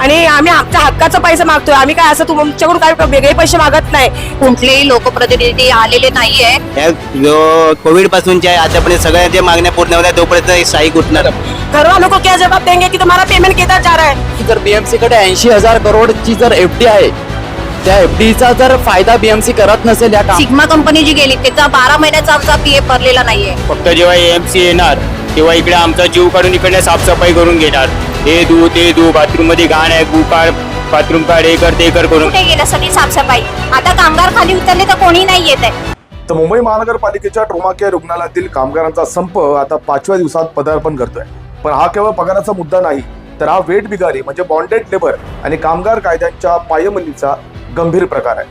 आणि आम्ही आमच्या हक्काचा पैसा मागतोय. आम्ही काय असं तुमच्याकडून काय वेगळे पैसे मागत नाही. कुठलेही लोकप्रतिनिधी आलेले नाहीये. या जो कोविड पासूनच्या आतापर्यंत सगळ्या ज्या मागण्या पूर्ण होत्या तोपर्यंत स्ट्राईक उठणार. घर वालों को क्या जवाब देंगे कि तुम्हारा पेमेंट कितना जा रहा है. जर बीएमसी कडे 80,000 करोडची जर एफडी आहे, त्या एफडीचा जर फायदा बीएमसी करत नसेल या सिग्मा कंपनी जी गेली त्याचा 12 महिन्याचा आमचा पीएफ भरलेला नाहीये. फक्त जेव्हा एएमसी येणार तेव्हा इकडे आमचा जीव काढून इकडे साफसफाई करून घेणार. हे धू ते धू, बाथरूम मध्ये घाण आहे, गु काढ, बाथरूम काढ, हे कर ते कर करून. कुठे गेलं सगळी साफसफाई. आता कामगार खाली उतरले तर कोणी नाही येत आहे. तर मुंबई महानगरपालिकेच्या ट्रोमा केअर रुग्णालयातील कामगारांचा संप आता 5व्या दिवसात पदार्पण करतोय. पण हा केवळ पगाराचा मुद्दा नाही, तर हा वेट बिगारी म्हणजे बॉन्डेड लेबर आणि कामगार कायद्यांच्या पायमल्लीचा गंभीर प्रकार आहे.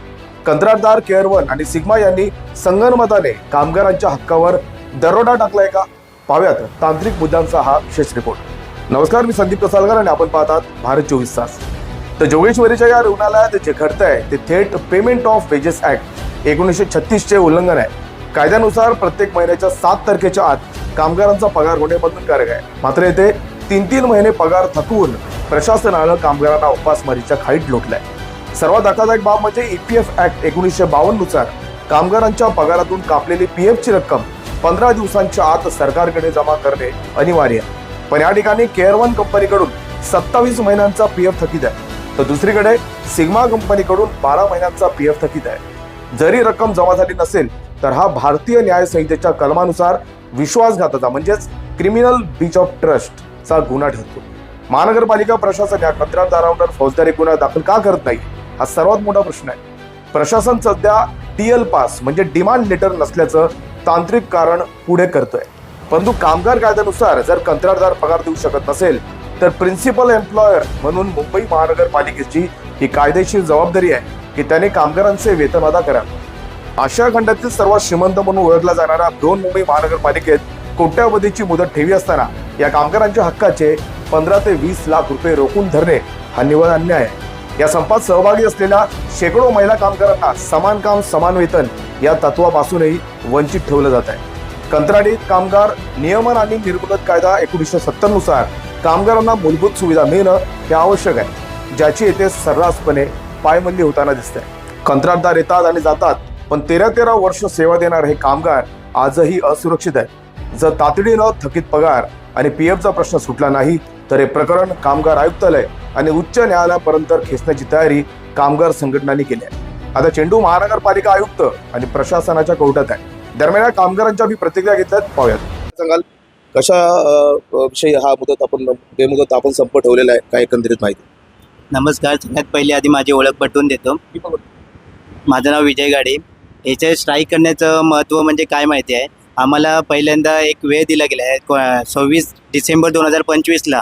कंत्राटदार, केअर वन आणि सिग्मा यांनी संगनमताने कामगारांच्या हक्कावर दरोडा टाकलाय का? पाहूयात तांत्रिक मुद्द्यांचा हा विशेष रिपोर्ट. नमस्कार, मी संदीप कसालकर आणि आपण पाहतात भारत 24 तास. तर जोगेश्वरीच्या या रुग्णालयात जे घडतंय ते थेट पेमेंट ऑफ वेजेस ऍक्ट 1936 चे उल्लंघन आहे. कायद्यानुसार प्रत्येक महिन्याच्या 7 तारखेच्या आत कामगारांचा पगार होणे बंधनकारक आहे. मात्र येथे 3 महिने पगार थकवून प्रशासनानं कामगारांना उपासमारीच्या खाईत लोटलाय. सर्वात धक्कादायक बाब म्हणजे ईपीएफ ऍक्ट 1952 नुसार कामगारांच्या पगारातून कापलेली पीएफ ची रक्कम 15 दिवसांच्या आत सरकारकडे जमा करणे अनिवार्य आहे. पण या ठिकाणी केअर वन कंपनीकडून 27 महिन्यांचा पीएफ थकीत आहे, तर दुसरीकडे सिग्मा कंपनीकडून 12 महिन्यांचा पीएफ थकीत आहे. जरी रक्कम जमा झाली नसेल तर हा भारतीय न्याय संहितेच्या कलमानुसार विश्वासघाताचा म्हणजेच क्रिमिनल ब्रीच ऑफ ट्रस्ट चा गुन्हा ठरतो. महानगरपालिका प्रशासन या कंत्राटदारांवर फौजदारी गुन्हा दाखल का करत नाही, हा सर्वात मोठा प्रश्न आहे. प्रशासन सध्या टीएल पास म्हणजे डिमांड लेटर नसल्याचं तांत्रिक कारण पुढे करतोय. परंतु कामगार कायद्यानुसार जर कंत्राटदार पगार देऊ शकत नसेल तर प्रिन्सिपल एम्प्लॉयर म्हणून मुंबई महानगरपालिकेची ही कायदेशीर जबाबदारी आहे की त्याने कामगारांचे वेतन अदा करावे. आशिया खंडातील सर्वात श्रीमंत म्हणून ओळखला जाणारा बृहन्मुंबई महानगरपालिकेत कोट्यावधीची मुदत ठेवी असताना या कामगारांच्या हक्काचे 15 ते 20 लाख रुपये रोखून धरणे हा निव्वळ अन्याय आहे. या संपात सहभागी असलेल्या शेकडो महिला कामगारांना समान काम समान वेतन या तत्वापासूनही वंचित ठेवलं जात आहे. कंत्राटी कामगार नियमन आणि निर्मुलन कायदा 1970 नुसार कामगारांना मूलभूत सुविधा मिळणं हे आवश्यक आहे, ज्याची येथे सर्रासपणे पायमल्ली होताना दिसते. कंत्राटदार येतात आणि जातात, पण 13 वर्ष सेवा देणारे हे कामगार आजही असुरक्षित आहेत. जर तातडीनं थकीत पगार आणि पीएफचा प्रश्न सुटला नाही तर हे प्रकरण कामगार आयुक्तालय आणि उच्च न्यायालयापर्यंत खेचण्याची तयारी कामगार संघटनांनी केली आहे. आता चेंडू महानगरपालिका आयुक्त आणि प्रशासनाच्या कोर्टात आहे. दरम्यान या कामगारांच्या बी प्रतिक्रिया घेतल्यात, पाहूयात. सांगाल कशा विषयी हा मुदत आपण बेमुदत आपण संप ठेवलेला आहे, काय एकंदरीत माहिती? नमस्कार. सगळ्यात पहिले आधी माझी ओळख पटवून देतो. माझं नाव विजय गाडे. याच्या स्ट्राईक करण्याचं महत्त्व म्हणजे काय माहिती आहे, आम्हाला पहिल्यांदा एक वेळ दिला गेला आहे 26 डिसेंबर 2025ला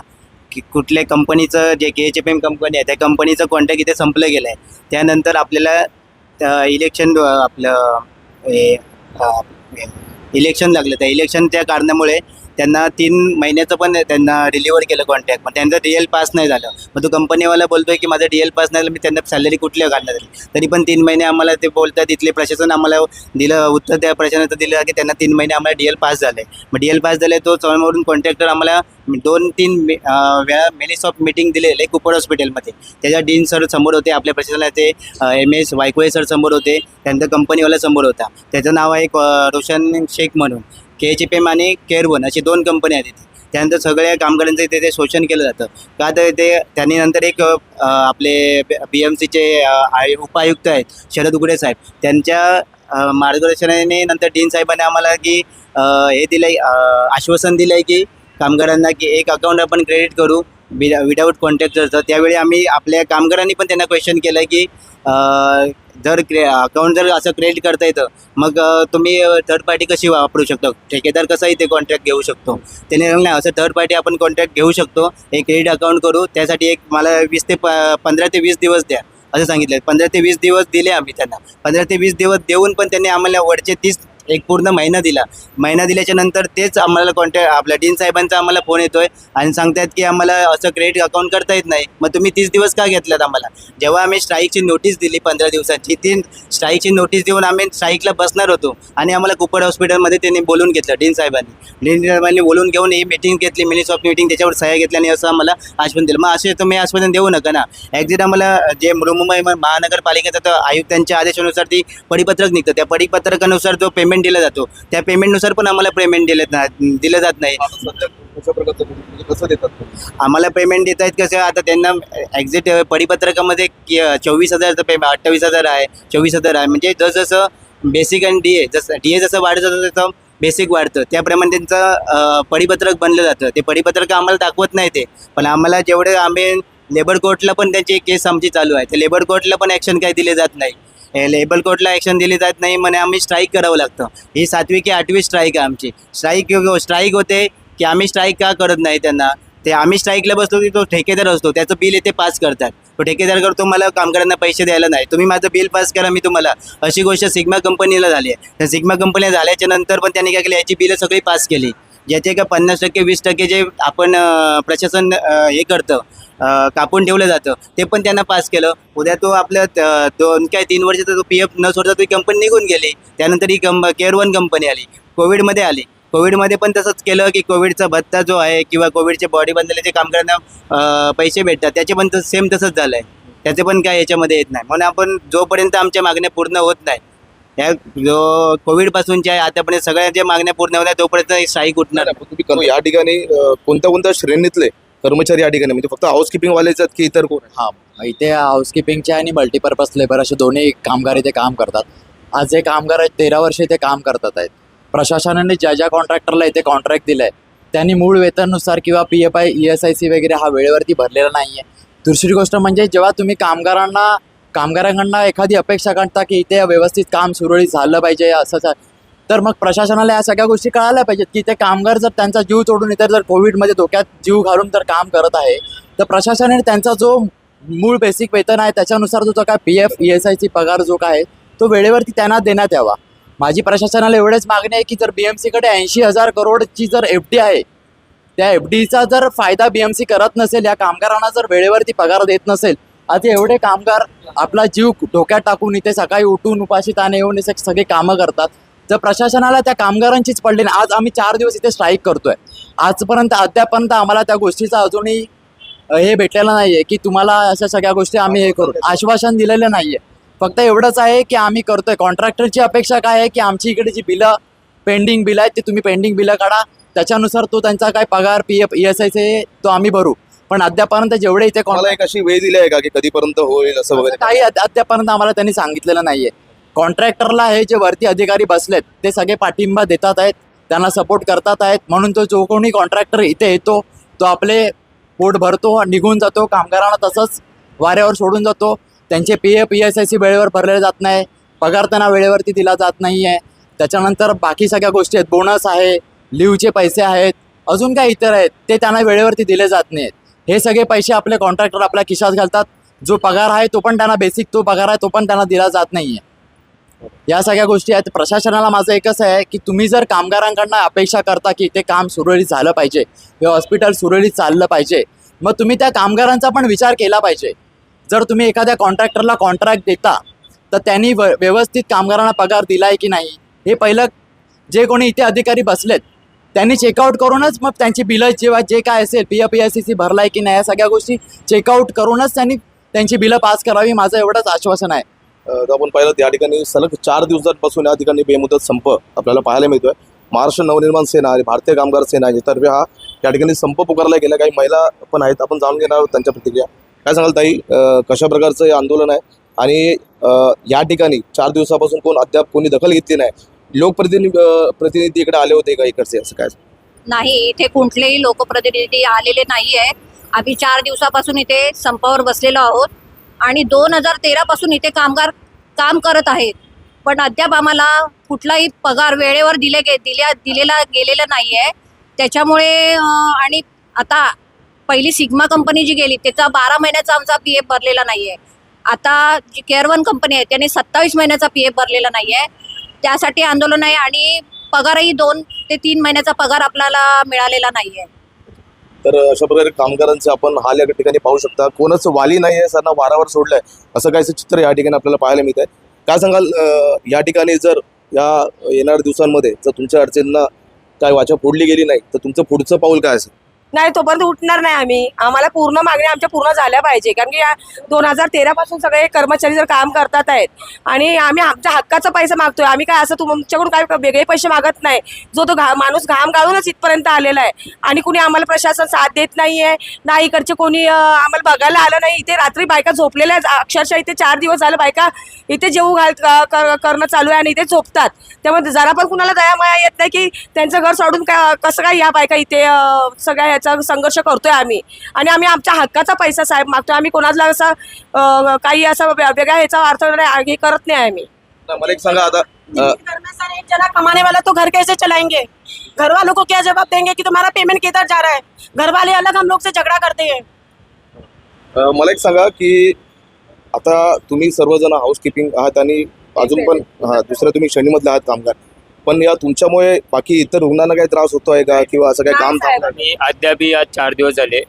की कुठल्या कंपनीचं जे KHFM कंपनी आहे त्या कंपनीचं कॉन्ट्रॅक्ट इथे संपलं गेलं आहे. त्यानंतर आपल्याला इलेक्शन इलेक्शन लागलं. त्या इलेक्शनच्या कारणामुळे त्यांना 3 महिन्याचं पण त्यांना डिलिव्हर केलं कॉन्ट्रॅक्ट, पण त्यांचं DL पास नाही झालं. मग तो कंपनीवाला बोलतोय की माझं DL पास नाही झालं, मी त्यांना सॅलरी कुठल्या घालणार झाली. तरी पण 3 महिने आम्हाला ते बोलतात. तिथले प्रशासन आम्हाला दिलं उत्तर, त्या प्रशासनाचं दिलं की त्यांना 3 महिने आम्हाला DL पास झाले. मग DL पास झाले, तो समोरून कॉन्ट्रॅक्टर आम्हाला 2-3 वेळा मिनिट्स ऑफ मीटिंग दिलेले कुपड हॉस्पिटलमध्ये. त्याच्या डीन सर समोर होते, आपल्या प्रशासनाचे MS वायकोळे सर समोर होते, त्यांचा कंपनीवाला समोर होता. त्याचं नाव आहे रोशन शेख म्हणून. KHFM आणि केअर वन अशी 2 कंपनी आहेत तिथे. त्यानंतर सगळ्या कामगारांचं इथे शोषण केलं जातं. का तर ते त्यांनी नंतर एक आपले BMCचे उपायुक्त आहेत शरद उघडे साहेब, त्यांच्या मार्गदर्शनाने नंतर डीन साहेबांनी आम्हाला की हे दिलं आहे, आश्वासन दिलं आहे की कामगारांना की एक अकाउंट आपण क्रेडिट करू विदाऊट कॉन्ट्रॅक्टरचं. त्यावेळी आम्ही आपल्या कामगारांनी पण त्यांना क्वेश्चन केलं की जर अकाउंट जर असं क्रेडिट करता येतं मग तुम्ही थर्ड पार्टी कशी वापरू शकतो, ठेकेदार कसाही ते कॉन्ट्रॅक्ट घेऊ शकतो. त्याने नाही असं थर्ड पार्टी आपण कॉन्ट्रॅक्ट घेऊ शकतो, एक क्रेडिट अकाउंट करू, त्यासाठी एक मला 15 ते 20 दिवस द्या असं सांगितलं. 15 ते 20 दिवस दिले आम्ही त्यांना. 15 ते 20 दिवस देऊन पण त्यांनी आम्हाला वरचे 30 एक पूर्ण महिना दिल्याच्या नंतर तेच आम्हाला कॉन्टॅक्ट आपल्या डीन साहेबांचा आम्हाला फोन येतोय आणि सांगतायत की आम्हाला असं क्रेडिट अकाउंट करता येत नाही. मग तुम्ही 30 दिवस का घेतलात आम्हाला? जेव्हा आम्ही स्ट्राईकची नोटीस दिली 15 दिवसांची, ती स्ट्राईकची नोटीस देऊन आम्ही स्ट्राईकला बसणार होतो आणि आम्हाला कुपड हॉस्पिटलमध्ये त्यांनी बोलून घेतलं डीन साहेबांनी बोलून घेऊन ही मीटिंग घेतली, मिनिट्स ऑफ मीटिंग, त्याच्यावर सह्या घेतल्या आणि असं आम्हाला आश्वासन दिलं. मग असे तुम्ही आश्वासन देऊ नका ना. ॲक्झिट आम्हाला जे मुंबई महानगरपालिकेचा तर आयुक्तांच्या आदेशानुसार ती परिपत्रक निघतं, त्या परिपत्रकानुसार जो पेमेंट दिला जातो त्या पेमेंटनुसार पण आम्हाला पेमेंट दिलं जात नाही. कशा प्रकारचं म्हणजे कसं देतात तुम्ही? आम्हाला पेमेंट देत आहेत कसं? आता त्यांना ॲक्झिट परिपत्रकामध्ये 24,000चं पेमेंट 28,000 आहे, 24,000 आहे. म्हणजे जसं बेसिक आणि DA जसं वाढत जातं तसं बेसिक वाढतं, त्याप्रमाणे त्यांचं परिपत्रक बनलं जातं. ते परिपत्रक आम्हाला दाखवत नाही ते, पण आम्हाला जेवढे आम्ही लेबर कोर्टला पण त्यांची केस आमची चालू आहे, ते लेबर कोर्टला पण ॲक्शन काही दिले जात नाही. लेबर कोर्टला ॲक्शन दिली जात नाही म्हणे आम्ही स्ट्राईक करावं लागतं. ही 7वी की 8वी स्ट्राईक आहे आमची. स्ट्राईक होते की आम्ही स्ट्राईक का करत नाही त्यांना? ते आम्ही स्ट्राईकला बसलो की तो ठेकेदार असतो, त्याचं बिल येते पास करतात. तो ठेकेदार करतो, मला कामगारांना पैसे द्यायला नाही, तुम्ही माझं बिल पास करा मी तुम्हाला. अशी गोष्ट सिग्मा कंपनीला झाली आहे. त्या सिग्मा कंपनीला झाल्याच्या नंतर पण त्यांनी काय केलं, याची बिलं सगळी पास केली, ज्याचे का 50% 20% जे आपण प्रशासन हे करतं कापून ठेवलं जातं ते पण त्यांना पास केलं. उद्या तो आपल्या 2-3 वर्षाचा तो PF न सोडता ती कंपनी निघून गेली. त्यानंतर ही केअर वन कंपनी आली, कोविडमध्ये आली. कोविडमध्ये पण तसंच केलं की कोविडचा भत्ता जो आहे किंवा कोविडचे बॉडी बनलेले कामगारांना पैसे भेटतात त्याचे पण सेम तसंच झालं आहे, त्याचे पण काय याच्यामध्ये येत नाही. म्हणून आपण जोपर्यंत आमच्या मागण्या पूर्ण होत नाही, या जो कोविडपासूनच्या आहे आतापर्यंत सगळ्या ज्या मागण्या पूर्ण होत्या तोपर्यंत स्ट्राईक उठणार. तुम्ही या ठिकाणी कोणत्या श्रेणीतले कर्मचारी या ठिकाणी म्हणजे फक्त हाऊसकीपिंग वालेच आहेत की इतर कोण? हां, इथे हाऊसकीपिंगचे आणि मल्टीपर्पज लेबर असे दोन्ही कामगार इथे काम करतात. आज हे कामगार आहेत 13 वर्ष इथे काम करतात आहेत. प्रशासनाने ज्या कॉन्ट्रॅक्टरला इथे कॉन्ट्रॅक्ट दिलं आहे त्यांनी मूळ वेतननुसार किंवा PFI ESIC वगैरे हा वेळेवरती भरलेला नाही आहे. दुसरी गोष्ट म्हणजे जेव्हा तुम्ही कामगारांकडनं एखादी अपेक्षा करता की इथे व्यवस्थित काम सुरळीत झालं पाहिजे असं, तर मग प्रशासनाला या सगळ्या गोष्टी कळायला पाहिजेत की ते कामगार जर त्यांचा जीव तोडून इतर जर कोविडमध्ये धोक्यात जीव घालून जर काम करत आहे तर प्रशासनाने त्यांचा जो मूळ बेसिक वेतन आहे त्याच्यानुसार जो काय PF ESIC पगार जो काय तो वेळेवरती त्यांना देण्यात यावा. माझी प्रशासनाला एवढेच मागणी आहे की जर BMCकडे 80,000 करोडची जर FD आहे, त्या FDचा जर फायदा BMC करत नसेल, या कामगारांना जर वेळेवरती पगार देत नसेल, आता एवढे कामगार आपला जीव धोक्यात टाकून इथे सकाळी उठून उपाशी ताने येऊन सगळे कामं करतात, तर प्रशासनाला त्या कामगारांचीच पडली नाही. आज आम्ही 4 दिवस इथे स्ट्राईक करतोय, अद्यापर्यंत आम्हाला त्या गोष्टीचा अजूनही हे भेटलेलं नाही आहे की तुम्हाला अशा सगळ्या गोष्टी आम्ही हे करू, आश्वासन दिलेलं नाही आहे. फक्त एवढंच आहे की आम्ही करतोय. कॉन्ट्रॅक्टरची अपेक्षा काय आहे की आमची इकडे जी पेंडिंग बिलं आहेत ते तुम्ही पेंडिंग बिलं काढा, त्याच्यानुसार तो त्यांचा काय पगार PF ESIC तो आम्ही भरू. पण अद्यापर्यंत जेवढे इथे मला एक अशी वेळ दिली आहे का की कधीपर्यंत होईल असं वगैरे? काही अद्यापर्यंत आम्हाला त्यांनी सांगितलेलं नाहीये. कॉन्ट्रॅक्टरला हे जे वरती अधिकारी बसलेत ते सगळे पाठिंबा देतात आहेत, त्यांना सपोर्ट करतात आहेत. म्हणून तो जो कोणी कॉन्ट्रॅक्टर इथे येतो तो आपले पोट भरतो, निघून जातो, कामगारांना तसंच वाऱ्यावर सोडून जातो. त्यांचे PF ESIC वेळेवर भरले जात नाही, पगार त्यांना वेळेवरती दिला जात नाही आहे. त्याच्यानंतर बाकी सगळ्या गोष्टी आहेत, बोनस आहे, लिव्हचे पैसे आहेत, अजून काय इतर आहेत ते त्यांना वेळेवरती दिले जात नाहीत. हे सगळे पैसे आपले कॉन्ट्रॅक्टर आपल्या खिशात घालतात. जो पगार आहे तो पण त्यांना बेसिक तो पगार आहे तो पण त्यांना दिला जात नाही आहे. या सगळ्या गोष्टी आहेत. प्रशासनाला माझं एकच आहे की तुम्ही जर कामगारांकडनं अपेक्षा करता की इथे काम सुरळीत झालं पाहिजे, हे हॉस्पिटल सुरळीत चाललं पाहिजे, मग तुम्ही त्या कामगारांचा पण विचार केला पाहिजे. जर तुम्ही एखाद्या कॉन्ट्रॅक्टरला कॉन्ट्रॅक्ट देता तर त्यांनी व्यवस्थित कामगारांना पगार दिला आहे की नाही हे पहिलं जे कोणी इथे अधिकारी बसलेत त्यांनी चेकआउट करूनच मग त्यांची बिलं जेव्हा जे काय असेल PF ESIC भरला आहे की नाही या सगळ्या गोष्टी चेकआउट करूनच त्यांनी त्यांची बिलं पास करावी, माझं एवढंच आश्वासन आहे. आपण पाहिलं या ठिकाणी सलग 4 दिवसांपासून या ठिकाणी बेमुदत संप आपल्याला पाहायला मिळतोय. महाराष्ट्र नवनिर्माण सेना आणि भारतीय कामगार सेना यातर्फे हा या ठिकाणी संप पुकारला गेला. काही महिला पण आहेत, आपण जाणून घेणार आहोत त्यांच्या प्रतिक्रिया. काय सांगाल ताई, कशा प्रकारचं हे आंदोलन आहे आणि या ठिकाणी 4 दिवसापासून अद्याप कोणी दखल घेतली नाही? प्रतिनिधी इकडे आले होते का इकडचे, असं काय? नाही, इथे कुठलेही लोकप्रतिनिधी आलेले नाही आहेत. आम्ही 4 दिवसापासून इथे संपावर बसलेलो आहोत आणि 2013 पासून इथे कामगार काम करत आहेत, पण अद्याप आम्हाला कुठलाही पगार वेळेवर दिलेला गेलेला नाही आहे. त्याच्यामुळे आणि आता पहिली सिग्मा कंपनी जी गेली त्याचा 12 महिन्याचा आमचा PF भरलेला नाही आहे. आता जी केअर वन कंपनी आहे त्याने 27 महिन्याचा PF भरलेला नाही आहे. त्यासाठी आंदोलन आहे आणि पगारही 2 ते 3 महिन्याचा पगार आपल्याला मिळालेला नाही आहे. तर अशा प्रकारे कामगारांचे आपण हाल या ठिकाणी पाहू शकता. कोणच वाली नाही आहे, सर्वांना वारावर सोडलंय असं काहीच चित्र या ठिकाणी आपल्याला पाहायला मिळत आहे. काय सांगाल या ठिकाणी जर या येणाऱ्या दिवसांमध्ये जर तुमच्या अडचणींना काय वाचा फोडली गेली नाही तर तुमचं पुढचं पाऊल काय असेल? नाही, तोपर्यंत उठणार नाही आम्ही. आम्हाला पूर्ण मागण्या आमच्या पूर्ण झाल्या पाहिजे, कारण की या 2013 पासून सगळे कर्मचारी जर काम करतात आहेत आणि आम्ही आमच्या हक्काचा पैसा मागतोय. आम्ही काय असं तुमच्याकडून काय वेगळे पैसे मागत नाही. जो तो माणूस घाम गाळूनच इथपर्यंत आलेला आहे आणि कुणी आम्हाला प्रशासन साथ देत नाहीये, ना इकडचे कोणी आम्हाला बघायला आलं नाही. इथे रात्री बायका झोपलेल्या आहेत, अक्षरशः इथे 4 दिवस झालं बायका इथे जेवू करणं चालू आहे आणि इथे झोपतात. त्यामुळे जरा पण कुणाला दयामाया येत नाही की त्यांचं घर सोडून कसं काय या बायका इथे सगळ्या ह्याचा संघर्ष करतोय आम्ही. आणि आम्ही आमच्या हक्काचा पैसा साहेब मागतोय. आम्ही कोणाला असं काही असं वेगळ्या ह्याचा अर्थ हे करत नाही आम्ही. मला एक सांगा आता एक जना कमाने वाला तो घर कैसे चलाएंगे? घर वालों को क्या जवाब देंगे कि तुम्हारा पेमेंट किधर जा रहा है? घर वाले अलग हम लोग से झगड़ा करते हैं. मला एक सांगा की आता तुम्ही सर्वजण हाऊसकीपिंग आहात आणि अजून पण दुसऱ्या तुम्ही श्रेणीमधले आहात कामगार, पण या तुमच्यामुळे बाकी इतर रुग्णांना काही त्रास होतोय का किंवा असं काही काम थांबलं? आम्ही अद्याप आज 4 दिवस झाले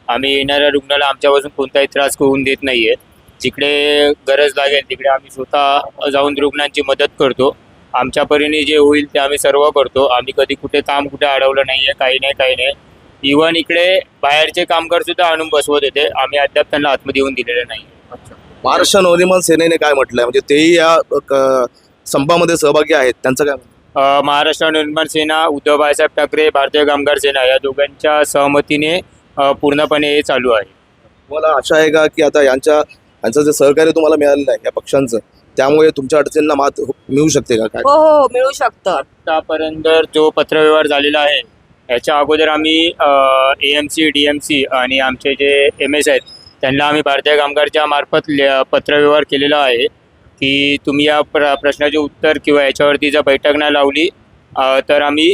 आम्ही येणाऱ्या रुग्णाला आमच्यापासून कोणताही त्रास होऊन देत नाहीये. जिकडे गरज लागेल तिकडे आम्ही स्वतः जाऊन रुग्णांची मदत करतो. आमच्या परीने जे होईल ते आम्ही सर्व करतो. आम्ही कधी कुठे अडवलं नाहीये, काही नाही. इव्हन इकडे बाहेरचे कामगार सुद्धा आणून बसवत होते, आम्ही अद्याप त्यांना आतमध्ये येऊन दिलेलं नाही. महाराष्ट्र नवनिर्माण सेनेने काय म्हटलंय, म्हणजे तेही या संपामध्ये सहभागी आहेत, त्यांचं काय म्हणणं? महाराष्ट्र नवनिर्माण सेना, उद्धव बाळासाहेब ठाकरे, भारतीय कामगार सेना या दोघांच्या सहमतीने पूर्णपणे हे चालू आहे. तुम्हाला आशा आहे का की आता यांचं जे सहकार्य तुम्हाला मिळालेलं आहे या पक्षांचं, त्यामुळे तुमच्या अडचणींना मात मिळू शकते का? काय हो मिळू शकतं. आतापर्यंत जो पत्रव्यवहार झालेला आहे याच्या अगोदर आम्ही AMC, DMC आणि आमचे जे MS आहेत त्यांना आम्ही भारतीय कामगारच्या मार्फत पत्रव्यवहार केलेला आहे की तुम्ही या प्रश्नाचे उत्तर किंवा याच्यावरती जर बैठक नाही लावली तर आम्ही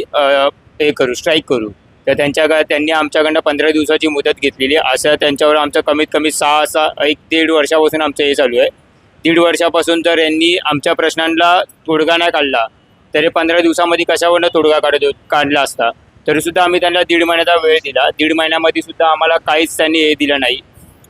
हे करू, स्ट्राईक करू. तर त्यांनी आमच्याकडनं 15 दिवसाची मुदत घेतलेली आहे. असं त्यांच्यावर आमचं कमीत कमी 1.5 वर्षापासून आमचं हे चालू आहे. 1.5 वर्षापासून जर यांनी आमच्या प्रश्नांना तोडगा नाही काढला तरी 15 दिवसामध्ये कशावरनं तोडगा काढला असता. तरीसुद्धा आम्ही त्यांना 1.5 महिन्याचा वेळ दिला. 1.5 महिन्यामध्ये सुद्धा आम्हाला काहीच त्यांनी हे दिलं नाही.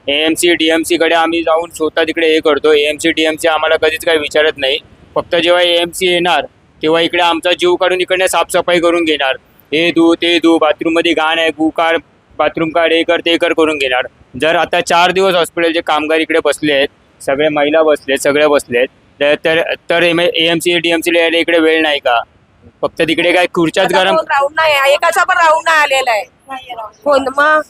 AMC, DMCकडे आम्ही जाऊन स्वतः तिकडे हे करतो. AMC, DMC आम्हाला कधीच काही विचारत नाही. फक्त जेव्हा AMC येणार तेव्हा इकडे आमचा जीव काढून इकडे साफसफाई करून घेणार. हे ते बाथरूममध्ये घाण आहे, गुकार बाथरूम काढ, हे कर करून घेणार. जर आता 4 दिवस हॉस्पिटलचे कामगार इकडे बसले आहेत, सगळे महिला बसलेत, सगळे बसलेत, तर AMC, DMCला यायला इकडे वेळ नाही का? फक्त तिकडे काय खुर्च्याच गरम राऊंड नाही, एकाचा पण राऊंड नाही आलेला आहे. कोण मग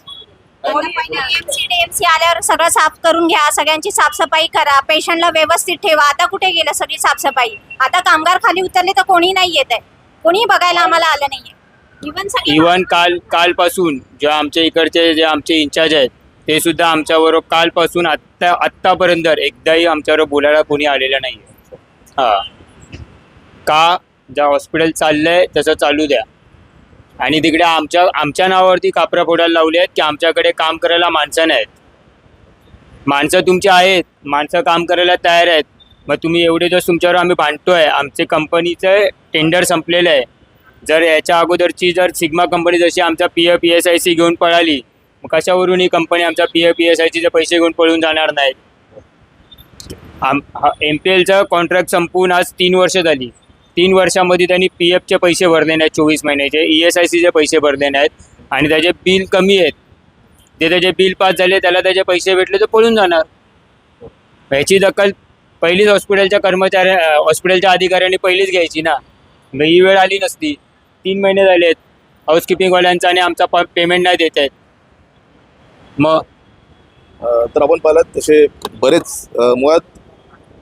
AMC, DMC आल्यावर सगळं साफ करून घ्या, सगळ्यांची साफसफाई करा, पेशंटला व्यवस्थित ठेवा. आता कुठे गेलं सगळी साफसफाई? आता कामगार खाली उतरले तर कोणी नाही येत आहे, कोणी बघायला आम्हाला आलं नाहीये. इव्हन कालपासून जे आमच्या इकडचे जे आमचे इंचार्ज आहेत ते सुद्धा आमच्याबरोबर कालपासून आत्तापर्यंत एकदाही आमच्याबरोबर बोलायला कोणी आलेलं नाही आहे. का ज्या हॉस्पिटल चाललंय तसं चालू द्या. आणि तिकडे आमच्या नावावरती कापरा फोडायला लावले आहेत की आमच्याकडे काम करायला माणसं नाहीत. माणसं तुमची आहेत, माणसं काम करायला तयार आहेत. मग तुम्ही एवढे दिवस तुमच्यावर आम्ही भांडतोय. आमचे कंपनीचं टेंडर संपलेलं आहे. जर याच्या अगोदरची जर सिग्मा कंपनी जशी आमचा PF PSIC घेऊन पळाली, मग कशावरून ही कंपनी आमच्या PF PSICचे पैसे घेऊन पळून जाणार नाहीत? MPLचं कॉन्ट्रॅक्ट संपवून आज 3 वर्ष झाली. 3 वर्षामध्ये त्यांनी PFचे पैसे भरले नाहीत, 24 महिन्याचे ESICचे पैसे भरले नाहीत आणि त्याचे बिल कमी आहेत. ते त्याचे बिल पास झाले, त्याला त्याचे पैसे भेटले तर पळून जाणार. ह्याची दखल पहिलीच हॉस्पिटलच्या अधिकाऱ्यांनी पहिलीच घ्यायची ना. मग ही वेळ आली नसती. 3 महिने झाले आहेत हाऊसकीपिंगवाल्यांचा आणि आमचा पेमेंट नाही देत आहेत. मग तर आपण पाहिलं तसे बरेच मुळात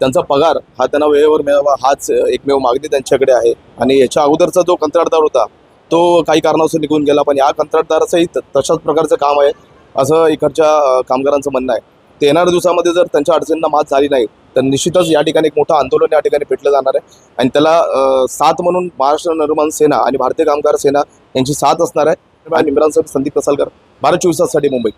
त्यांचा पगार हा त्यांना वेळेवर मिळावा हाच एकमेव मागणी त्यांच्याकडे आहे. आणि याच्या अगोदरचा जो कंत्राटदार होता तो काही कारणास्तव निघून गेला, पण या कंत्राटदाराचंही तशाच प्रकारचं काम आहे असं इकडच्या कामगारांचं म्हणणं आहे. ते येणाऱ्या दिवसामध्ये जर त्यांच्या अडचणींना मात झाली नाही तर निश्चितच या ठिकाणी एक मोठं आंदोलन या ठिकाणी पेटलं जाणार आहे आणि त्याला साथ म्हणून महाराष्ट्र नवनिर्माण सेना आणि भारतीय कामगार सेना यांची साथ असणार आहे. इम्रान साहेब, संदीप कसालकर, भारत 24 ताससाठी मुंबई.